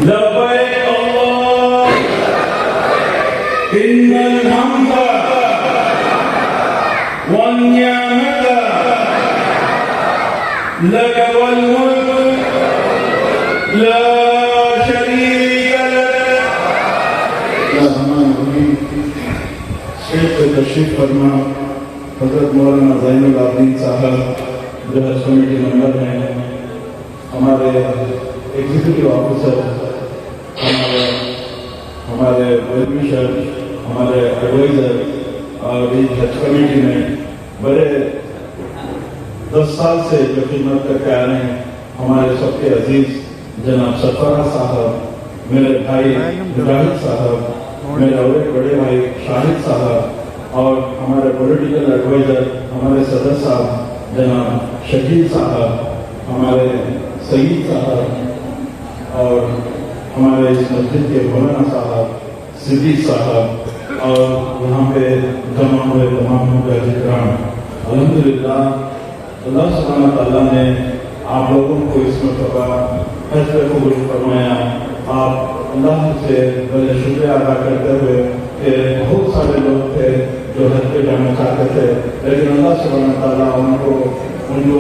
لبيك اللهم إن الحمد والنعمة لك والملك لا شريك لك. الرحمن الرحيم. شیخ کو تشریف فرما حضرت مولانا زین العابدین صاحب جو حج کمیٹی ممبر ہیں، ہمارے ایگزیکٹو آفیسر، ہمارے ویلفیئر، ہمارے ایڈوائزر، اور اس حج کمیٹی میں بڑے 10 سال سے جو خدمت کر کے آ رہے ہیں، ہمارے سب کے عزیز جناب سرفراز صاحب، میرے بھائی مجاہد صاحب، میرے اور ایک بڑے بھائی شاہد صاحب، اور ہمارے پولیٹیکل ایڈوائزر ہمارے صدر صاحب جناب شکیل صاحب، ہمارے سعید صاحب، اور ہمارے اس مسجد کے مولانا صاحب صدیق صاحب، اور یہاں پہ جمع ہوئے تمام مجاہد کرام. الحمدللہ اللہ سبحانہ تعالیٰ نے آپ لوگوں کو اس مرتبہ حج پہ قبول فرمایا. آپ اللہ سے بڑے شکریہ ادا کرتے ہوئے کہ بہت سارے لوگ تھے جو حج پہ جانا چاہتے تھے، لیکن اللہ سبحانہ تعالیٰ ان کو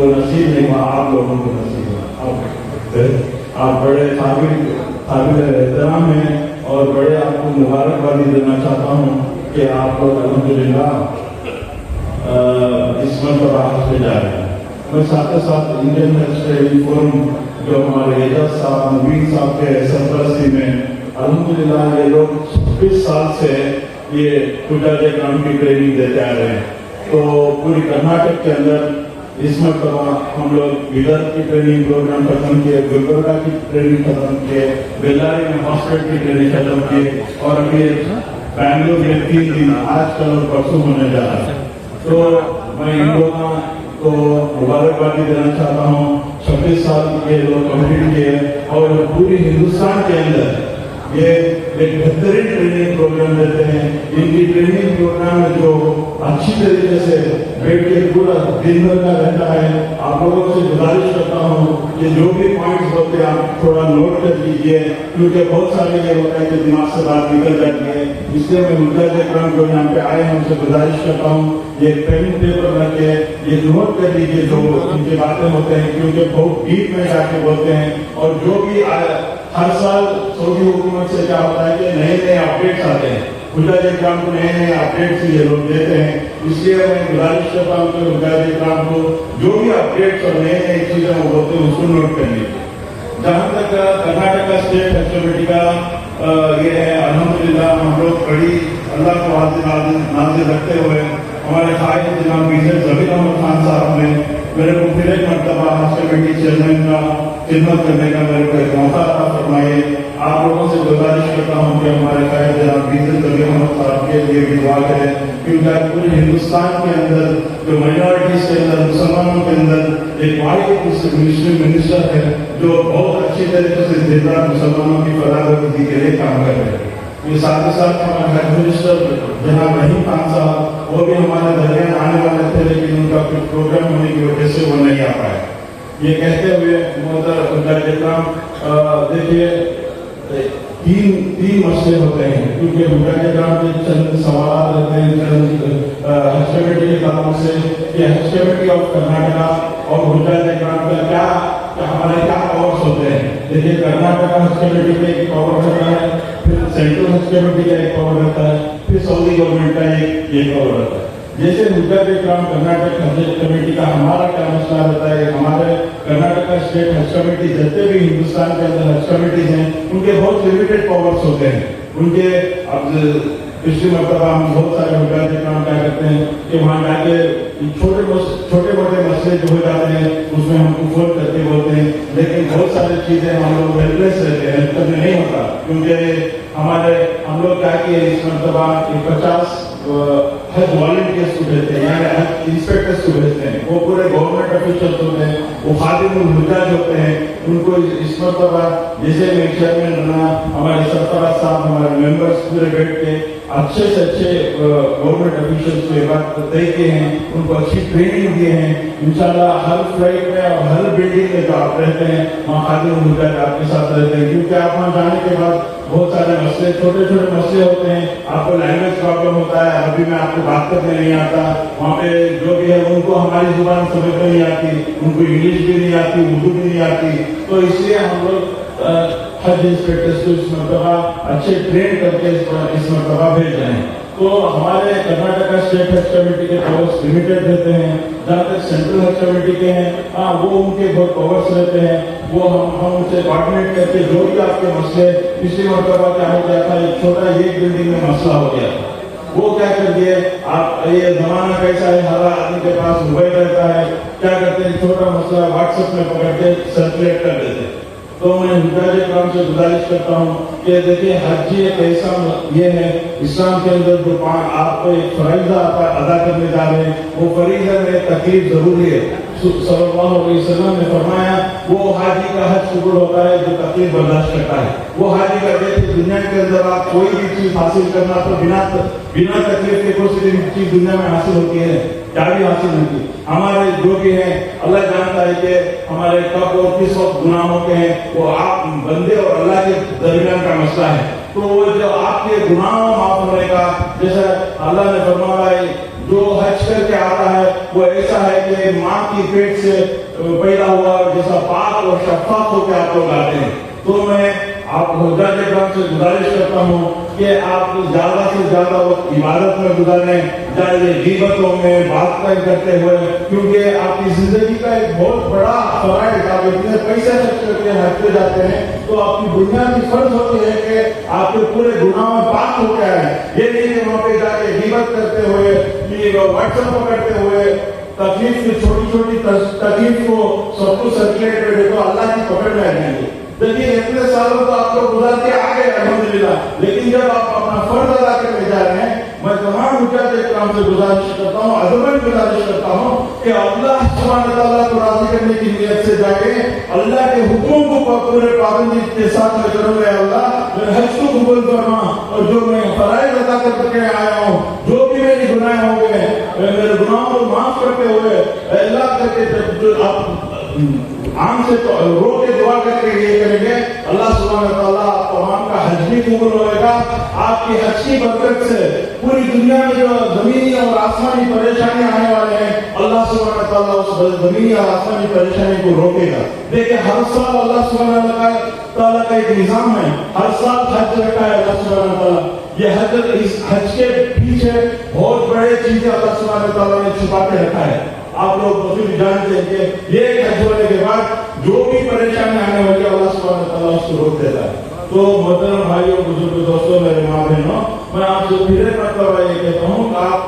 نصیب نہیں ہوا، آپ لوگوں کو نصیب ہوا. آپ بڑے قابل احترام ہیں، اور بڑے آپ کو مبارکبادی دینا چاہتا ہوں کہ آپ لوگ الحمدللہ اس مرتبہ حج پہ جا رہے ہیں. میں ساتھ ساتھ انڈین حج ٹریننگ فورم جو ہمارے اعجاز صاحب مبین صاحب کے سرپرستی میں الحمدللہ یہ لوگ 20 سال سے یہ پوجاجے کام کی ٹریننگ دیتے آ رہے ہیں. تو پوری کرناٹک کے اندر اس مرتبہ ہم لوگ بیدر کی ٹریننگ پروگرام ختم کیے، گلبرگہ کی ٹریننگ ختم کیے، بیلاری میں ہاسپٹل کی ٹریننگ ختم کیے، اور ابھی بنگلور میں 3 دن آج کل اور پرسوں ہونے جا رہا ہے. تو میں ان لوگوں کو مبارکبادی دینا چاہتا ہوں. 26 سال یہ لوگ کمپلیٹ کیے، اور پوری ہندوستان کے اندر یہ ایک بہترین ٹریننگ پروگرام دیتے ہیں. ان کی ٹریننگ پروگرام میں جو اچھی طریقے سے بیٹھ کے پورا دن بھر کا رہتا ہے. آپ لوگوں سے گزارش کرتا ہوں کہ جو بھی پوائنٹس ہوتے ہیں آپ تھوڑا نوٹ کر لیجیے، کیونکہ بہت سارے یہ ہوتا ہے کہ دماغ سے بات نکل جاتی ہے. اس لیے میں مجاہد اکرام جو یہاں پہ آئے ہیں ان سے گزارش کرتا ہوں یہ پین پیپر رکھ کے یہ نوٹ کر لیجیے جو ان کی باتیں ہوتے ہیں، کیونکہ بہت ڈیپ میں جا کے بولتے ہیں. اور جو بھی ہر سال سعودی حکومت سے کیا ہوتا ہے کہ نئے اپڈیٹس آتے ہیں، مجاہد اکرام کو نئے اپڈیٹس یہ لوگ دیتے ہیں. اس لیے میں گزارش کرتا ہوں کہ مجاہد اکرام کو جو بھی اپڈیٹس اور نئے چیزیں وہ ہوتے ہیں اس کو نوٹ کر لیجیے. جہاں تک کرناٹک اسٹیٹ حج کمیٹی کا یہ ہے، الحمدللہ ہم لوگ بڑی اللہ کو نازل رکھتے ہوئے ہمارے قائد جناب میجر ظفیر احمد خان صاحب نے میرے کو پھر ایک مرتبہ حج کمیٹی چیئرمین کا خدمت کرنے کا میرے کو ایک موقع عطا فرمائے. آپ لوگوں سے گزارش کرتا ہوں کہ ہمارے قائد جناب میجر ظفیر احمد صاحب کے لیے بھی دعا کریں، کیونکہ پورے ہندوستان کے اندر جو مائنورٹیز کے اندر مسلمانوں کے اندر ایک واحد مسلم منسٹر ہے جو بہت اچھی طریقے سے زندہ مسلمانوں کی فلاح و بہبود کے لیے کام کر رہے ہیں. یہ ساتھ ہی ساتھ ہمارے ہیڈ منسٹر جناب رحیم خان صاحب وہ بھی ہمارے درمیان آنے والے تھے، لیکن ان کا کچھ پروگرام ہونے کی وجہ سے وہ نہیں آ پائے. یہ کہتے ہوئے مجاہد اکرام دیکھیے تین مسئلے ہوتے ہیں، کیونکہ مجاہد اکرام کے چند سوالات رہتے ہیں چند حج کمیٹی کے تعلق سے کہ حج کمیٹی آف کرناٹکا اور مجاہد اکرام کا کیا ہمارے کیا پاورس ہوتے ہیں. دیکھیے کرناٹکا حج کمیٹی کا ایک پاور ہوتا ہے، پھر سینٹرل حج کمیٹی کا ایک پاور رہتا ہے، پھر سعودی گورنمنٹ کا ایک پاور رہتا ہے. جیسے مجاہد اکرام کرناٹک حج کمیٹی کا ہمارا کیا مسئلہ رہتا ہے، ہمارے کرناٹکا اسٹیٹ حج کمیٹی جتنے بھی ہندوستان کے اندر حج کمیٹیز ہیں ان کے بہت لمیٹڈ پاورس ہوتے ہیں. ان کے اب پچھلی مرتبہ ہم بہت سارے مجاہد اکرام کیا کرتے ہیں کہ وہاں جا کے چھوٹے موٹے مسئلے جو ہو جاتے ہیں اس میں ہم کو فون کر کے بولتے ہیں، لیکن بہت ساری چیزیں ہم لوگ ہیلپلیس رہتے ہیں، ہیلپ کرنے نہیں ہوتا. کیونکہ ہم لوگ کیا کہ اس مرتبہ 50 حج والنٹیئرس को भेजते हैं, यानी इंस्पेक्टर्स को भेजते हैं, वो पूरे गवर्नमेंट ऑफिशियल्स होते हैं, वो खादिमुल हुज्जाज होते हैं, उनको इस मरतबा जैसे मैं चेयरमैन बना, हमारे सरफराज साहब, हमारे मेंबर्स पूरे बैठ के अच्छे से अच्छे गवर्नमेंट ऑफिशियल्स को ये बात तय किए हैं, उनको अच्छी ट्रेनिंग दिए हैं। इंशाल्लाह हर फ्लाइट में और हर बिल्डिंग में जो आप रहते हैं वहाँ खादिमुल हुज्जाज आपके साथ रहते हैं, क्योंकि आप वहाँ जाने के बाद बहुत सारे मसले, छोटे छोटे मसले होते हैं, आपको लैंग्वेज प्रॉब्लम होता है, अभी में आपको बात करने नहीं आता, वहाँ पे जो भी है उनको हमारी जुबान समझ में नहीं आती, उनको इंग्लिश भी नहीं आती, उर्दू भी नहीं आती, तो इसलिए हम लोग हज इंस्पेक्टर्स को इस मरतबा अच्छे ट्रेन करके इस मरतबा भेज रहे हैं। तो हमारे कर्नाटका स्टेट हज कमेटी के पावर्स लिमिटेड रहते हैं, जहाँ तक सेंट्रल हज कमेटी के हैं, हाँ वो उनके बहुत पावर्स रहते हैं, वो हम उनसे कोऑर्डिनेट करके जो भी आपके मसले, पिछली मरतबा क्या हो गया था, एक छोटा एक बिल्डिंग में मसला हो गया था, वो क्या कर दिए आप, ये जमाना कैसा है, हर आदमी के पास मोबाइल रहता है, क्या करते हैं छोटा मसला व्हाट्सएप में पकड़ के सर्कुलेट कर देते हैं। तो मैं हुज्जाज इकराम से गुजारिश करता हूँ कि देखिए हज एक ऐसा ये है इस्लाम के अंदर जो आपको एक फरीज़ा अदा करने जा रहे हैं, वो फरीज़ा में तकलीफ जरूरी है। सल्लल्लाहु अलैहि वसल्लम ने फरमाया वो हाजी का हज कबूल होता है जो तकलीफ बर्दाश्त करता है। वो हाजी का कहते दुनिया के अंदर आप कोई भी चीज हासिल करना तो बिना तकलीफ के कोई सी चीज दुनिया में हासिल होती है, क्या भी हासिल होती है। हमारे जो भी है अल्लाह जानता है कि हमारे कब और किस वक्त गुनाह होते हैं, वो आप बंदे और अल्लाह के दरमियान का मसला है। तो वो जो आपके गुनाहों माफ होने का, जैसा अल्लाह ने फरमाया जो हज करके आता है वो ऐसा है कि माँ की पेट से पैदा हुआ जैसा पाक और शफाफ होकर आप लोग आते हैं। तो मैं आप हुज्जाज इकराम से गुजारिश करता हूँ कि आप ज्यादा से ज्यादा वक्त इबादत में गुजारें, चाहे गीबतों में बात करते हुए, क्योंकि आपकी जिंदगी का एक बहुत बड़ा फराइज, आप इतने पैसे खर्च करके हज पे जाते हैं तो आपकी बुनियादी फर्ज होती है कि आपके पूरे गुनाह में पाक हो गया है। ये नहीं कि वहाँ पे जाके गीबत करते हुए, व्हाट्सएप पकड़ते हुए तकलीफ की छोटी छोटी तकलीफ को सब कुछ सर्कुलेट कर दे तो अल्लाह की पकड़ में आ जाएंगे। देखिए इतने सालों तो आप लोग गुजार के आ गए अल्हम्दुलिल्लाह, लेकिन जब आप अपना फर्ज अदा करने जा रहे हैं, मैं तमाम हुज्जाज इकराम से गुजारिश करता हूँ, अदबन गुजारिश करता हूँ कि अल्लाह सुब्हानहू व तआला को राजी करने की नियत से जाके अल्लाह के हुक्मों को पूरे पाबंदी के साथ में करूंगा। अल्लाह मेरे हज को कबूल फरमा और जो मैं फराइज अदा करके आया हूँ, जो भी मेरे गुनाह होंगे मेरे गुनाहों को माफ करते हुए अल्लाह करके आप आम से तो रो के दुआ करके ये करेंगे, अल्लाह सुब्हानहू व तआला आप तमाम का हज भी कबूल होगा। आपकी हज की बरकत से पूरी दुनिया में जो जमीनी और आसमानी परेशानी आने वाले हैं, अल्लाह सुब्हानहू व तआला उस जमीनी और आसमानी परेशानी को रोकेगा। देखिए हर साल अल्लाह सुब्हानहू व तआला का एक निजाम है, हर साल हज रखा है अल्लाह सुब्हानहू व तआला। ये इस हज के पीछे बहुत बड़े चीजें अल्लाह सुब्हानहू व तआला ने छुपा के रखा है। आप लोग भी जानते हैं कि ये हज होने के बाद जो भी परेशानी आने वाली है अल्लाह सुब्हानहू व तआला उसको रोक देता है। तो मोहतरम भाइयों, बुजुर्ग दोस्तों, मेरे माँ बहनों, मैं आपसे फिर मतलब ये कहता हूँ कि आप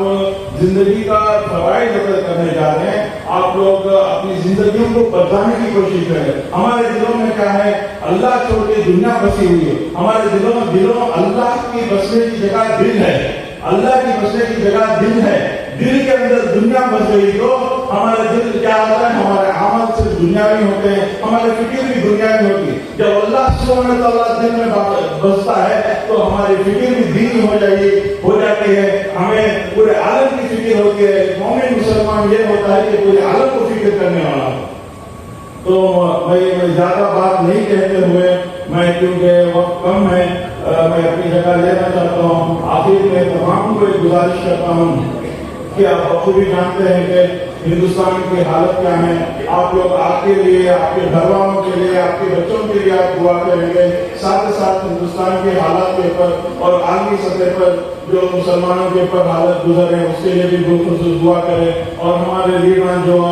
जिंदगी का फवाइद अदा करने जा रहे हैं, आप लोग अपनी जिंदगियों को बचाने की कोशिश करें। हमारे दिलों में क्या है, अल्लाह छोड़ के दुनिया बसी हुई है। हमारे दिलों अल्लाह की बसने की जगह दिल है, अल्लाह की बसने की जगह दिल है। दिल के अंदर दुनिया बस गई तो हमारे दिल क्या होता है, हमारे अमल से दुनियावी होते हैं, हमारे फिक्र भी दुनियावी होती है। जब अल्लाह सुब्हानहू व तआला दिल में बसता है तो हमारी फिक्र भी दीनी हो जाती है, हमें पूरे आलम की फिक्र होती है। मोमिन मुसलमान ये होता है कि पूरे आलम को फिक्र करने वाला। तो मैं ज्यादा बात नहीं कहते हुए, मैं क्योंकि वक्त कम है, मैं अपनी जगह लेना चाहता हूँ। आखिर में तमाम को एक गुजारिश करता हूँ कि आप बखूबी जानते हैं कि हिंदुस्तान की हालत क्या है। आप लोग आपके लिए, आपके घर वालों के लिए, आपके बच्चों के लिए आप दुआ करेंगे, साथ ही साथ हिंदुस्तान के हालात के ऊपर और आलमी सतह पर जो मुसलमानों के ऊपर हालत गुजर रहे हैं उसके लिए भी बिल्कुल दुआ करें। और हमारे लीडर जो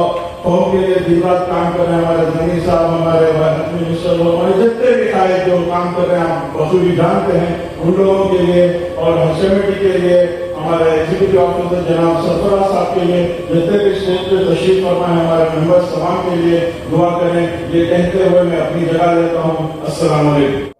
कौम के लिए दिन रात काम कर रहे हैं, हमारे जमीन साहब, हमारे मिनिस्टर, हमारे जितने भी खाए जो काम कर रहे हैं, आप बखूबी जानते हैं, उन लोगों के लिए और हज कमेटी के लिए, हमारे एग्जीक्यूटिव ऑफिसर जनाब सरफराज साहब के लिए, जितने भी स्टेज पे तशरीफ फरमा है, हमारे मेंबर्स तमाम के लिए दुआ करें। ये कहते हुए मैं अपनी जगह लेता हूँ। अस्सलाम वालेकुम।